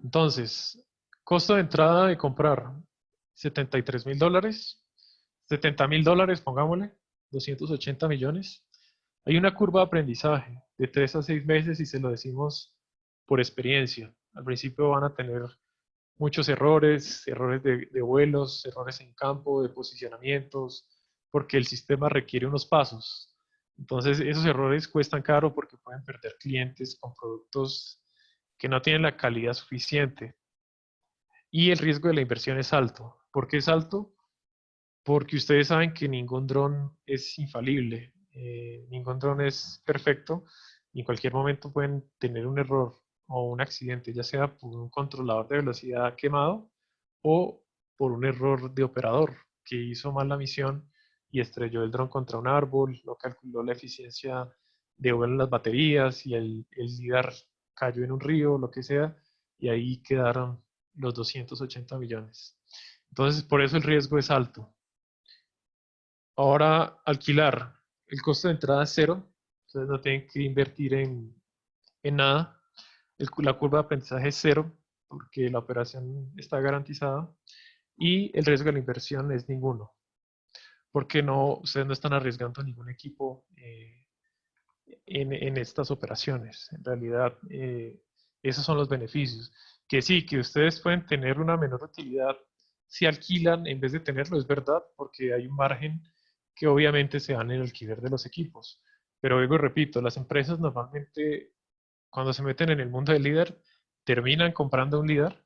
Entonces, costo de entrada de comprar, $73.000. $70.000, pongámosle, 280 millones. Hay una curva de aprendizaje de 3 a 6 meses y se lo decimos por experiencia. Al principio van a tener muchos errores, errores de vuelos, errores en campo, de posicionamientos, porque el sistema requiere unos pasos. Entonces, esos errores cuestan caro porque pueden perder clientes con productos que no tienen la calidad suficiente. Y el riesgo de la inversión es alto. ¿Por qué es alto? Porque ustedes saben que ningún dron es infalible, ningún dron es perfecto y en cualquier momento pueden tener un error o un accidente, ya sea por un controlador de velocidad quemado o por un error de operador que hizo mal la misión y estrelló el dron contra un árbol, no calculó la eficiencia de vuelo en las baterías y el LIDAR cayó en un río, lo que sea, y ahí quedaron los 280 millones. Entonces, por eso el riesgo es alto. Ahora, alquilar. El costo de entrada es cero, entonces no tienen que invertir en nada. La curva de aprendizaje es cero, porque la operación está garantizada. Y el riesgo de la inversión es ninguno, porque no, ustedes no están arriesgando ningún equipo en estas operaciones. En realidad, esos son los beneficios. Que sí, que ustedes pueden tener una menor utilidad si alquilan en vez de tenerlo, es verdad, porque hay un margen que obviamente se da en el alquiler de los equipos. Pero luego repito, las empresas normalmente cuando se meten en el mundo del líder terminan comprando un líder,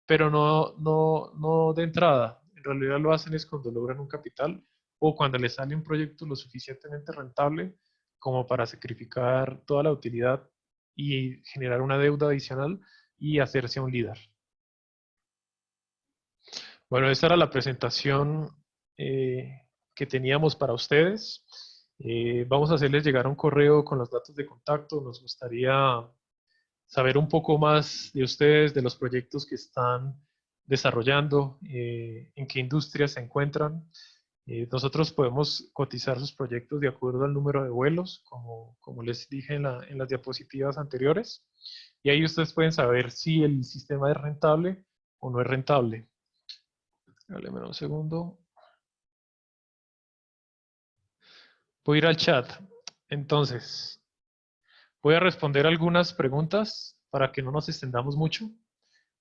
pero no de entrada. En realidad lo hacen es cuando logran un capital o cuando les sale un proyecto lo suficientemente rentable como para sacrificar toda la utilidad y generar una deuda adicional y hacerse un líder. Bueno, esta era la presentación que teníamos para ustedes. Vamos a hacerles llegar un correo con los datos de contacto. Nos gustaría saber un poco más de ustedes, de los proyectos que están desarrollando, en qué industrias se encuentran. Nosotros podemos cotizar sus proyectos de acuerdo al número de vuelos, como les dije en las diapositivas anteriores. Y ahí ustedes pueden saber si el sistema es rentable o no es rentable. Dale un segundo. Voy a ir al chat. Entonces, voy a responder algunas preguntas para que no nos extendamos mucho.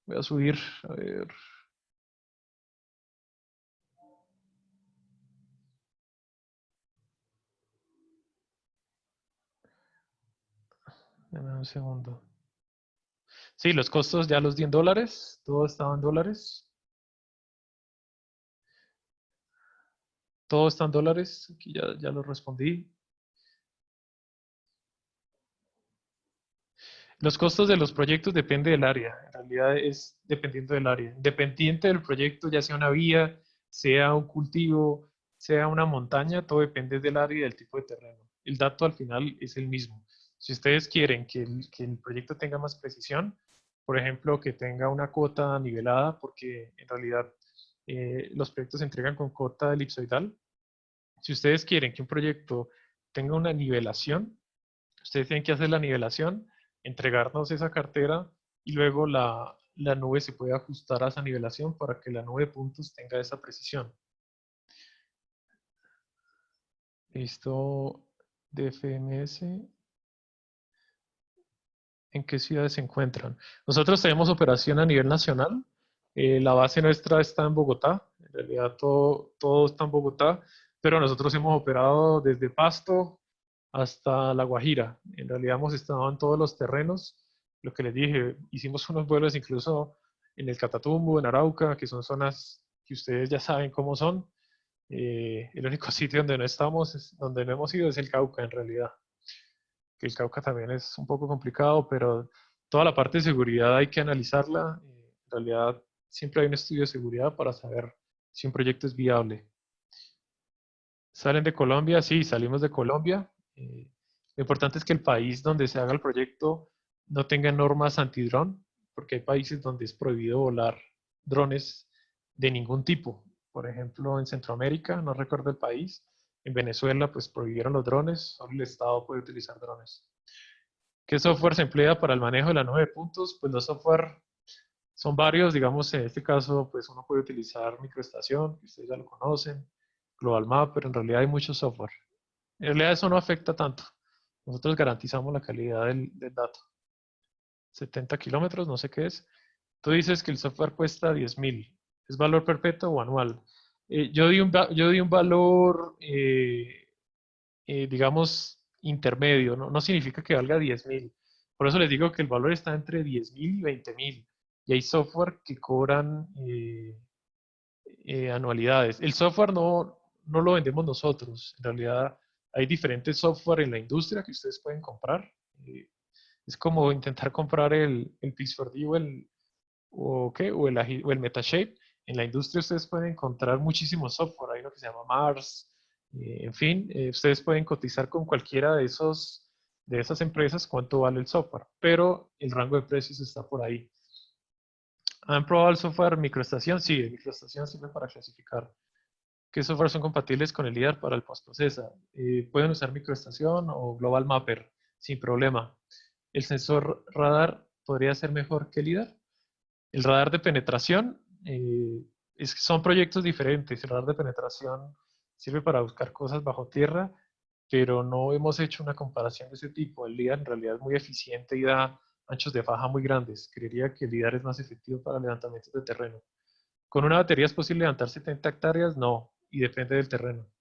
Voy a subir, a ver. Dame un segundo. Sí, los costos ya los di en dólares. Todo estaba en dólares. Todo está en dólares. Aquí ya lo respondí. Los costos de los proyectos depende del área. En realidad es dependiendo del área. Dependiente del proyecto, ya sea una vía, sea un cultivo, sea una montaña, todo depende del área y del tipo de terreno. El dato al final es el mismo. Si ustedes quieren que el proyecto tenga más precisión, por ejemplo, que tenga una cota nivelada, porque en realidad los proyectos se entregan con cota elipsoidal. Si ustedes quieren que un proyecto tenga una nivelación, ustedes tienen que hacer la nivelación, entregarnos esa cartera y luego la nube se puede ajustar a esa nivelación para que la nube de puntos tenga esa precisión. Listo, DFMS. ¿En qué ciudades se encuentran? Nosotros tenemos operación a nivel nacional. La base nuestra está en Bogotá. En realidad todo está en Bogotá, pero nosotros hemos operado desde Pasto hasta La Guajira. En realidad hemos estado en todos los terrenos. Lo que les dije, hicimos unos vuelos incluso en el Catatumbo, en Arauca, que son zonas que ustedes ya saben cómo son. El único sitio donde no estamos, donde no hemos ido, es el Cauca en realidad. Que el Cauca también es un poco complicado, pero toda la parte de seguridad hay que analizarla. En realidad siempre hay un estudio de seguridad para saber si un proyecto es viable. ¿Salen de Colombia? Sí, salimos de Colombia. Lo importante es que el país donde se haga el proyecto no tenga normas antidrón, porque hay países donde es prohibido volar drones de ningún tipo. Por ejemplo, en Centroamérica, no recuerdo el país, en Venezuela pues prohibieron los drones, solo el Estado puede utilizar drones. ¿Qué software se emplea para el manejo de la nube de puntos? Pues los software son varios, digamos, en este caso, pues uno puede utilizar MicroStation, que ustedes ya lo conocen, Global Map, pero en realidad hay mucho software. En realidad eso no afecta tanto. Nosotros garantizamos la calidad del dato. 70 kilómetros, no sé qué es. Tú dices que el software cuesta 10.000. ¿Es valor perpetuo o anual? Yo di un valor, digamos, intermedio. No significa que valga 10.000. Por eso les digo que el valor está entre 10.000 y 20.000. Y hay software que cobran anualidades. El software no lo vendemos nosotros. En realidad hay diferentes software en la industria que ustedes pueden comprar. Es como intentar comprar el Pix4D o el Metashape. En la industria ustedes pueden encontrar muchísimo software. Hay uno que se llama Mars. En fin, ustedes pueden cotizar con cualquiera de esas empresas cuánto vale el software, pero el rango de precios está por ahí. ¿Han probado el software microestación? Sí, el microestación sirve para clasificar qué software son compatibles con el LIDAR para el postprocesa. Pueden usar microestación o Global Mapper sin problema. ¿El sensor radar podría ser mejor que el LIDAR? El radar de penetración son proyectos diferentes. El radar de penetración sirve para buscar cosas bajo tierra, pero no hemos hecho una comparación de ese tipo. El LIDAR en realidad es muy eficiente y da anchos de faja muy grandes. Creería que el LIDAR es más efectivo para levantamientos de terreno. ¿Con una batería es posible levantar 70 hectáreas? No, y depende del terreno.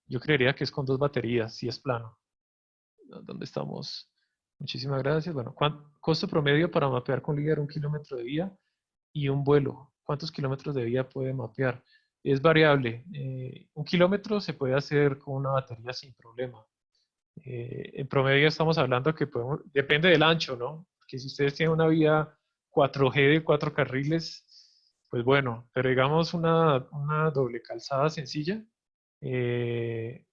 Yo creería que es con 2 baterías, si es plano. ¿Dónde estamos? Muchísimas gracias. Bueno, costo promedio para mapear con LIDAR 1 kilómetro de vía y un vuelo. ¿Cuántos kilómetros de vía puede mapear? Es variable. 1 kilómetro se puede hacer con una batería sin problema. En promedio estamos hablando que depende del ancho, ¿no? Porque si ustedes tienen una vía 4G de 4 carriles, pues bueno, pero digamos una doble calzada sencilla, eh,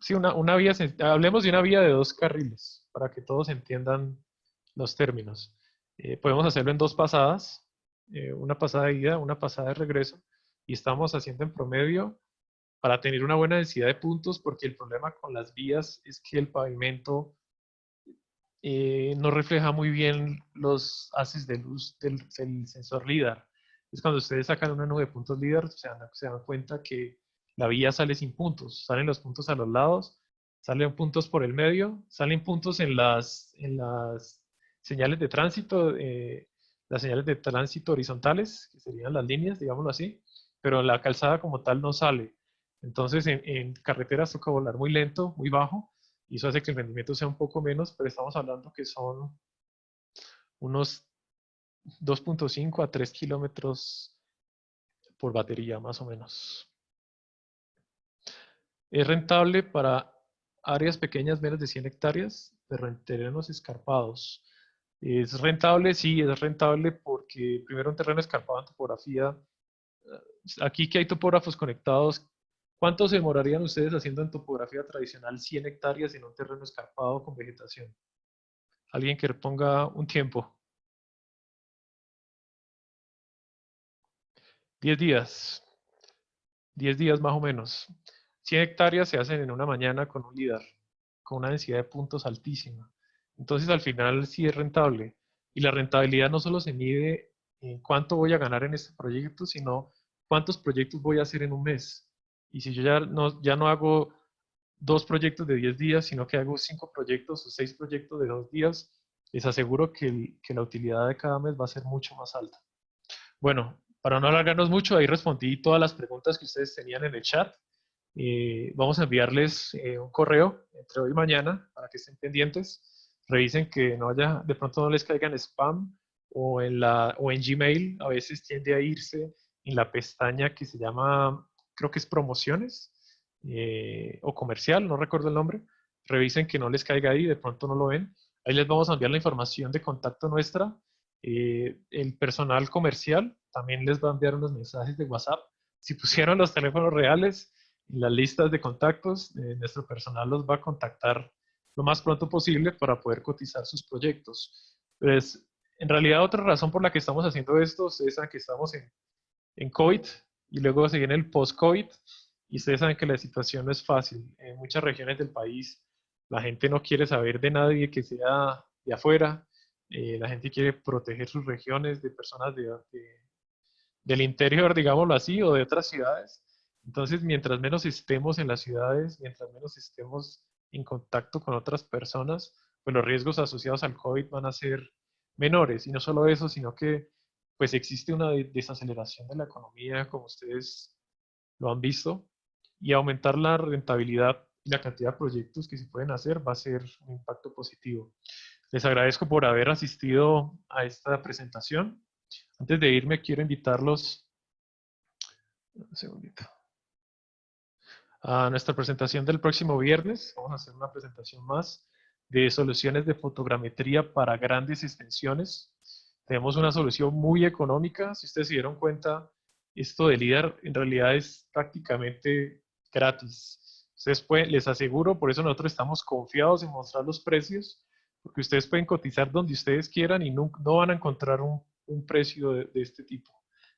sí, una vía, hablemos de una vía de 2 carriles, para que todos entiendan los términos. Podemos hacerlo en 2 pasadas, una pasada de ida, una pasada de regreso, y estamos haciendo en promedio para tener una buena densidad de puntos, porque el problema con las vías es que el pavimento no refleja muy bien los haces de luz del sensor LIDAR. Es cuando ustedes sacan una nube de puntos LIDAR, se dan cuenta que la vía sale sin puntos, salen los puntos a los lados, salen puntos por el medio, salen puntos en las señales de tránsito, las señales de tránsito horizontales, que serían las líneas, digámoslo así, pero la calzada como tal no sale. Entonces en carreteras toca volar muy lento, muy bajo, y eso hace que el rendimiento sea un poco menos, pero estamos hablando que son unos 2.5 a 3 kilómetros por batería, más o menos. Es rentable para áreas pequeñas, menos de 100 hectáreas, pero en terrenos escarpados. Es rentable, sí, es rentable porque primero un terreno escarpado en topografía. Aquí que hay topógrafos conectados, ¿cuánto se demorarían ustedes haciendo en topografía tradicional 100 hectáreas en un terreno escarpado con vegetación? Alguien que ponga un tiempo. 10 días. 10 días más o menos. 100 hectáreas se hacen en una mañana con un LIDAR, con una densidad de puntos altísima. Entonces al final sí es rentable. Y la rentabilidad no solo se mide en cuánto voy a ganar en este proyecto, sino cuántos proyectos voy a hacer en un mes. Y si yo ya no hago 2 proyectos de 10 días, sino que hago 5 proyectos o 6 proyectos de 2 días, les aseguro que la utilidad de cada mes va a ser mucho más alta. Bueno, para no alargarnos mucho, ahí respondí todas las preguntas que ustedes tenían en el chat. Vamos a enviarles un correo entre hoy y mañana para que estén pendientes. Revisen que no haya, de pronto no les caiga en spam o en Gmail. A veces tiende a irse en la pestaña que se llama, creo que es promociones o comercial, no recuerdo el nombre. Revisen que no les caiga ahí, de pronto no lo ven. Ahí les vamos a enviar la información de contacto nuestra. El personal comercial también les va a enviar unos mensajes de WhatsApp. Si pusieron los teléfonos reales en las listas de contactos, nuestro personal los va a contactar lo más pronto posible para poder cotizar sus proyectos. Pues, en realidad, otra razón por la que estamos haciendo esto es que estamos en COVID y luego se viene el post-COVID y ustedes saben que la situación no es fácil. En muchas regiones del país la gente no quiere saber de nadie que sea de afuera, la gente quiere proteger sus regiones de personas del interior, digámoslo así, o de otras ciudades. Entonces, mientras menos estemos en las ciudades, mientras menos estemos en contacto con otras personas, pues los riesgos asociados al COVID van a ser menores. Y no solo eso, sino que pues existe una desaceleración de la economía, como ustedes lo han visto, y aumentar la rentabilidad y la cantidad de proyectos que se pueden hacer va a ser un impacto positivo. Les agradezco por haber asistido a esta presentación. Antes de irme, quiero invitarlos un segundito, a nuestra presentación del próximo viernes. Vamos a hacer una presentación más de soluciones de fotogrametría para grandes extensiones. Tenemos una solución muy económica. Si ustedes se dieron cuenta, esto de LIDAR en realidad es prácticamente gratis. Ustedes pueden, les aseguro, por eso nosotros estamos confiados en mostrar los precios, porque ustedes pueden cotizar donde ustedes quieran y no van a encontrar un precio de este tipo.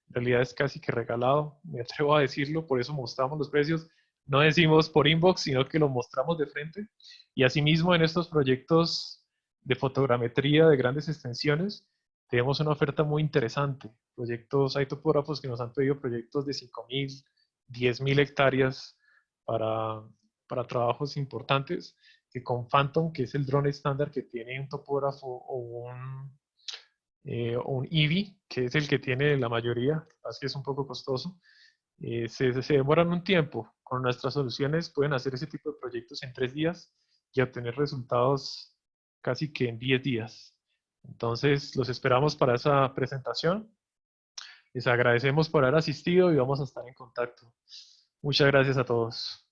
En realidad es casi que regalado, me atrevo a decirlo, por eso mostramos los precios. No decimos por inbox, sino que lo mostramos de frente. Y asimismo en estos proyectos de fotogrametría de grandes extensiones, tenemos una oferta muy interesante. Proyectos, hay topógrafos que nos han pedido proyectos de 5.000, 10.000 hectáreas para trabajos importantes, que con Phantom, que es el dron estándar que tiene un topógrafo o un Eevee, que es el que tiene la mayoría, así es un poco costoso, se demoran un tiempo. Con nuestras soluciones pueden hacer ese tipo de proyectos en 3 días y obtener resultados casi que en 10 días. Entonces, los esperamos para esa presentación. Les agradecemos por haber asistido y vamos a estar en contacto. Muchas gracias a todos.